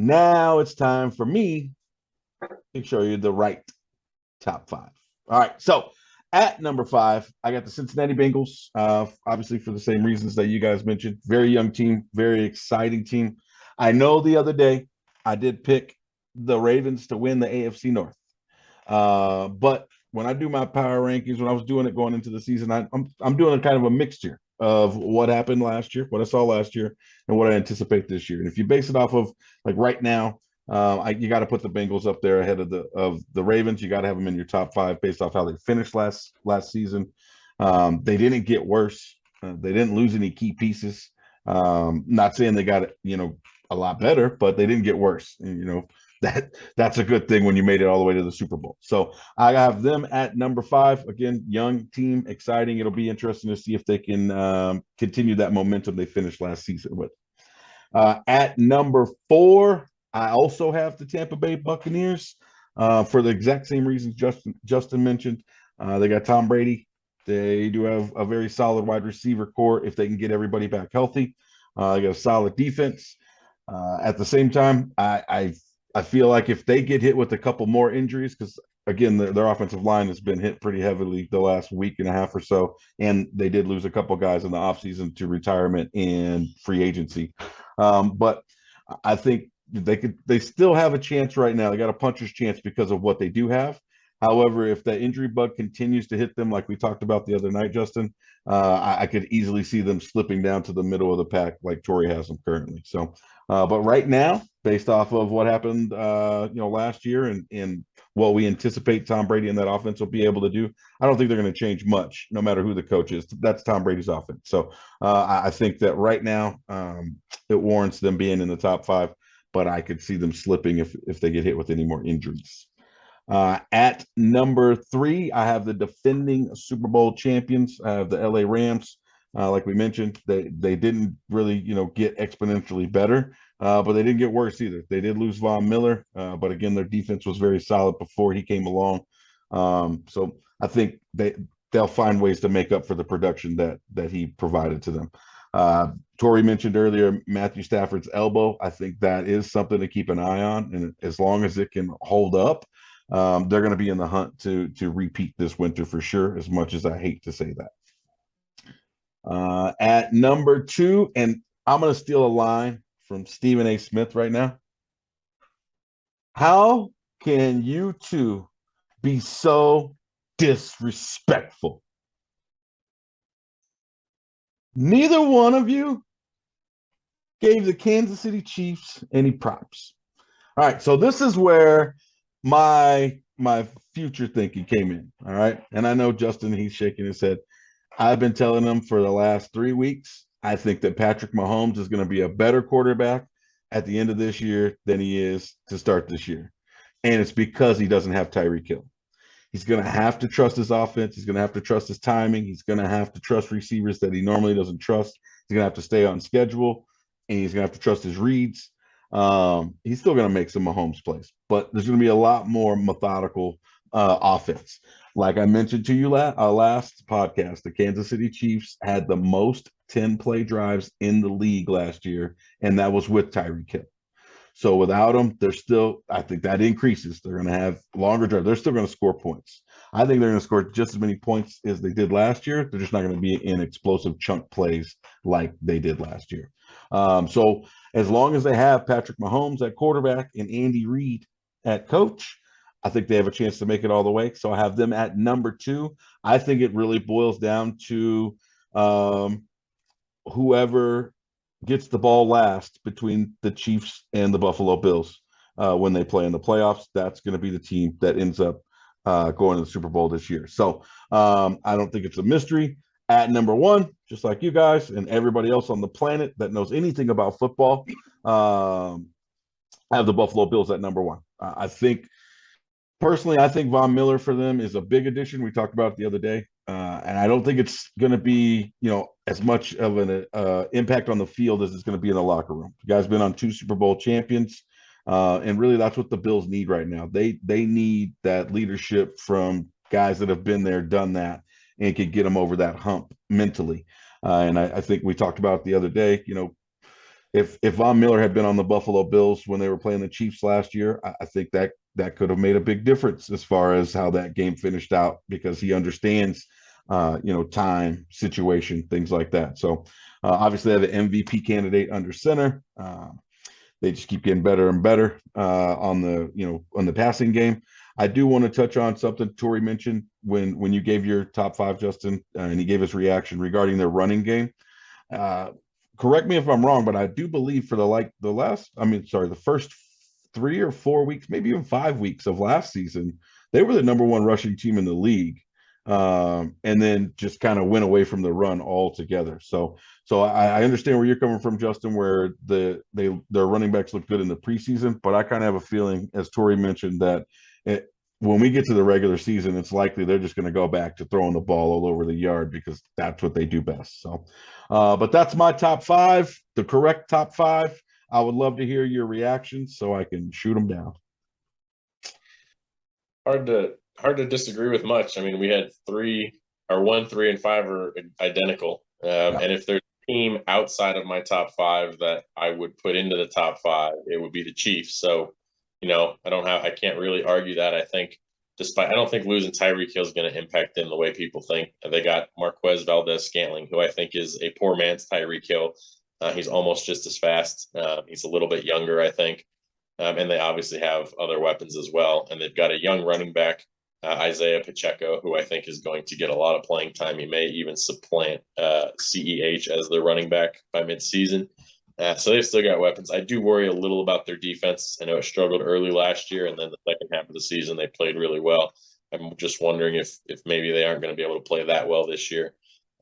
now it's time for me to show you the right top five. All right. So at number five, I got the Cincinnati Bengals. Obviously, for the same reasons that you guys mentioned. Very young team, very exciting team. I know the other day I did pick the Ravens to win the AFC North. But when I do my power rankings, when I was doing it going into the season, I'm doing a kind of a mixture of what happened last year, what I saw last year, and what I anticipate this year. And if you base it off of like right now, you got to put the Bengals up there ahead of the Ravens. You got to have them in your top five based off how they finished last season. They didn't get worse. They didn't lose any key pieces. Not saying they got it, a lot better, but they didn't get worse. And, that's a good thing when you made it all the way to the Super Bowl. So I have them at number five. Again, young team, exciting. It'll be interesting to see if they can continue that momentum they finished last season with. At number four, I also have the Tampa Bay Buccaneers for the exact same reasons Justin mentioned. They got Tom Brady. They do have a very solid wide receiver core if they can get everybody back healthy. They got a solid defense. At the same time, I feel like if they get hit with a couple more injuries, because again, their offensive line has been hit pretty heavily the last week and a half or so, and they did lose a couple guys in the offseason to retirement and free agency. But I think they still have a chance right now. They got a puncher's chance because of what they do have. However, if that injury bug continues to hit them, like we talked about the other night, Justin, I could easily see them slipping down to the middle of the pack like Torrey has them currently. So, but right now, based off of what happened, last year and what we anticipate Tom Brady and that offense will be able to do, I don't think they're going to change much, no matter who the coach is. That's Tom Brady's offense. So I think that right now it warrants them being in the top five, but I could see them slipping if they get hit with any more injuries. At number three, I have the defending Super Bowl champions. I have the LA Rams. Like we mentioned, they didn't really, get exponentially better, but they didn't get worse either. They did lose Von Miller, but again, their defense was very solid before he came along. So I think they'll find ways to make up for the production that he provided to them. Torrey mentioned earlier Matthew Stafford's elbow. I think that is something to keep an eye on, and as long as it can hold up, they're going to be in the hunt to repeat this winter for sure, as much as I hate to say that. At number two, and I'm going to steal a line from Stephen A. Smith right now. How can you two be so disrespectful? Neither one of you gave the Kansas City Chiefs any props. All right, so this is where my future thinking came in. All right, and I know Justin, he's shaking his head. I've been telling them for the last 3 weeks, I think that Patrick Mahomes is going to be a better quarterback at the end of this year than he is to start this year. And it's because he doesn't have Tyreek Hill. He's going to have to trust his offense. He's going to have to trust his timing. He's going to have to trust receivers that he normally doesn't trust. He's going to have to stay on schedule, and he's going to have to trust his reads. He's still going to make some Mahomes plays, but there's going to be a lot more methodical offense. Like I mentioned to you last podcast, the Kansas City Chiefs had the most 10-play drives in the league last year, and that was with Tyreek Hill. So without them, I think that increases. They're going to have longer drives. They're still going to score points. I think they're going to score just as many points as they did last year. They're just not going to be in explosive chunk plays like they did last year. So as long as they have Patrick Mahomes at quarterback and Andy Reid at coach, I think they have a chance to make it all the way. So I have them at number two. I think it really boils down to whoever gets the ball last between the Chiefs and the Buffalo Bills when they play in the playoffs. That's going to be the team that ends up going to the Super Bowl this year. So I don't think it's a mystery. At number one, just like you guys and everybody else on the planet that knows anything about football, I have the Buffalo Bills at number one. I think Von Miller for them is a big addition. We talked about it the other day. And I don't think it's going to be, as much of an impact on the field as it's going to be in the locker room. The guy's been on 2 Super Bowl champions. And really that's what the Bills need right now. They need that leadership from guys that have been there, done that, and could get them over that hump mentally. And I think we talked about it the other day, if Von Miller had been on the Buffalo Bills when they were playing the Chiefs last year, I think that could have made a big difference as far as how that game finished out, because he understands, time, situation, things like that. So obviously, they have an MVP candidate under center. They just keep getting better and better on the passing game. I do want to touch on something Tori mentioned when you gave your top five, Justin, and he gave his reaction regarding their running game. Uh, Correct me if I'm wrong, but I do believe for the first 3 or 4 weeks, maybe even 5 weeks of last season, they were the number one rushing team in the league, and then just kind of went away from the run altogether. So I understand where you're coming from, Justin, where their running backs look good in the preseason, but I kind of have a feeling, as Tori mentioned, that when we get to the regular season, it's likely they're just going to go back to throwing the ball all over the yard because that's what they do best. So, but that's my top five, the correct top five. I would love to hear your reactions so I can shoot them down. Hard to disagree with much. I mean, we had our 1, 3, and 5 are identical. And if there's a team outside of my top five that I would put into the top five, it would be the Chiefs. So, I can't really argue that. I don't think losing Tyreek Hill is going to impact them the way people think. They got Marquez Valdez-Scantling, who I think is a poor man's Tyreek Hill. He's almost just as fast. He's a little bit younger, I think. And they obviously have other weapons as well. And they've got a young running back, Isaiah Pacheco, who I think is going to get a lot of playing time. He may even supplant CEH as their running back by midseason. So they've still got weapons. I do worry a little about their defense. I know it struggled early last year, and then the second half of the season they played really well. I'm just wondering if maybe they aren't going to be able to play that well this year.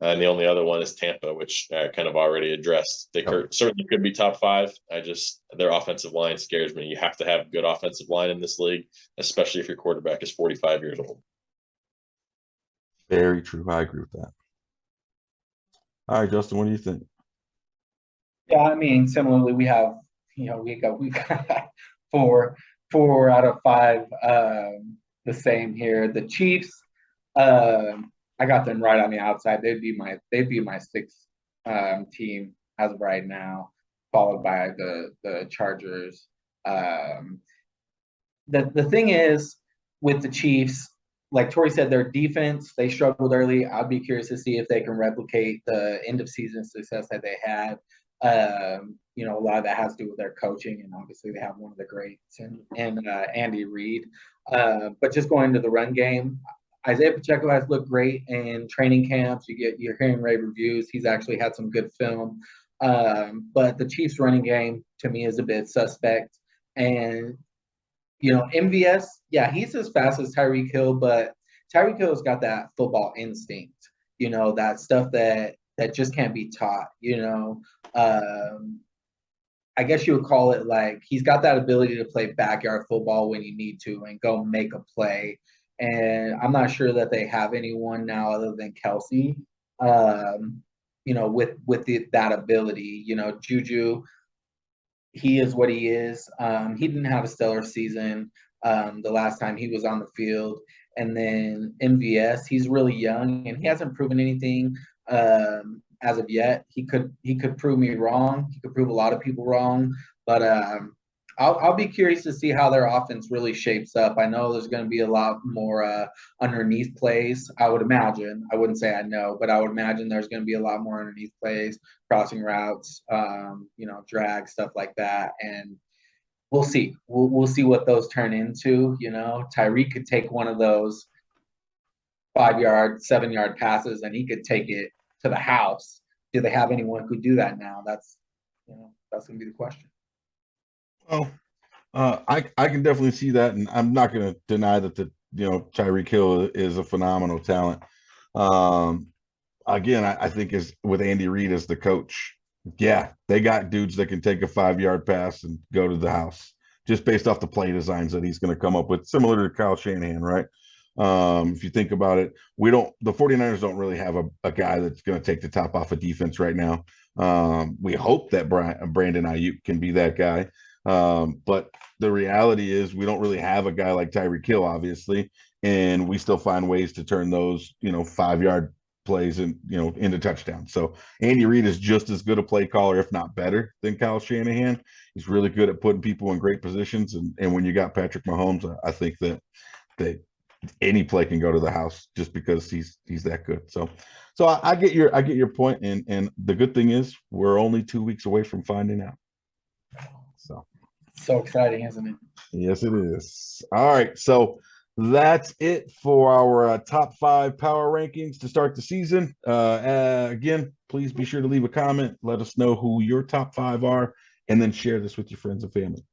And the only other one is Tampa, which I kind of already addressed. They certainly could be top five. Their offensive line scares me. You have to have a good offensive line in this league, especially if your quarterback is 45 years old. Very true. I agree with that. All right, Justin, what do you think? Yeah, I mean, similarly, we have, we got four out of five the same here. The Chiefs, I got them right on the outside. They'd be my sixth team as of right now, followed by the Chargers. The thing is with the Chiefs, like Tori said, their defense, they struggled early. I'd be curious to see if they can replicate the end of season success that they had. A lot of that has to do with their coaching, and obviously they have one of the greats and Andy Reid. But just going to the run game, Isaiah Pacheco has looked great in training camps. You're hearing rave reviews. He's actually had some good film. But the Chiefs running game to me is a bit suspect. And MVS, yeah, he's as fast as Tyreek Hill, but Tyreek Hill's got that football instinct, that stuff that just can't be taught, I guess you would call it like he's got that ability to play backyard football when you need to and go make a play. And I'm not sure that they have anyone now other than Kelsey, with that ability. Juju, he is what he is. He didn't have a stellar season the last time he was on the field. And then MVS, he's really young and he hasn't proven anything as of yet. He could prove me wrong. He could prove a lot of people wrong. But I'll be curious to see how their offense really shapes up. I know there's going to be a lot more underneath plays, I would imagine. I wouldn't say I know, but I would imagine there's going to be a lot more underneath plays, crossing routes, drag, stuff like that. And we'll see. We'll see what those turn into. Tyreek could take one of those 5-yard, 7-yard passes, and he could take it to the house. Do they have anyone who could do that now? That's going to be the question. Well, I can definitely see that, and I'm not going to deny that Tyreek Hill is a phenomenal talent. Again, I think is with Andy Reid as the coach. Yeah, they got dudes that can take a 5-yard pass and go to the house just based off the play designs that he's going to come up with, similar to Kyle Shanahan, right? If you think about it, the 49ers don't really have a guy that's going to take the top off of defense right now. We hope that Brandon Ayuk can be that guy. But the reality is we don't really have a guy like Tyreek Hill, obviously, and we still find ways to turn those, 5-yard plays and into touchdowns. So Andy Reid is just as good a play caller, if not better, than Kyle Shanahan. He's really good at putting people in great positions. And when you got Patrick Mahomes, I think that any play can go to the house just because he's that good. So I get your point, and the good thing is we're only 2 weeks away from finding out. So exciting, isn't it? Yes, it is. All right, so that's it for our top 5 power rankings to start the season. Again, please be sure to leave a comment. Let us know who your top 5 are, and then share this with your friends and family.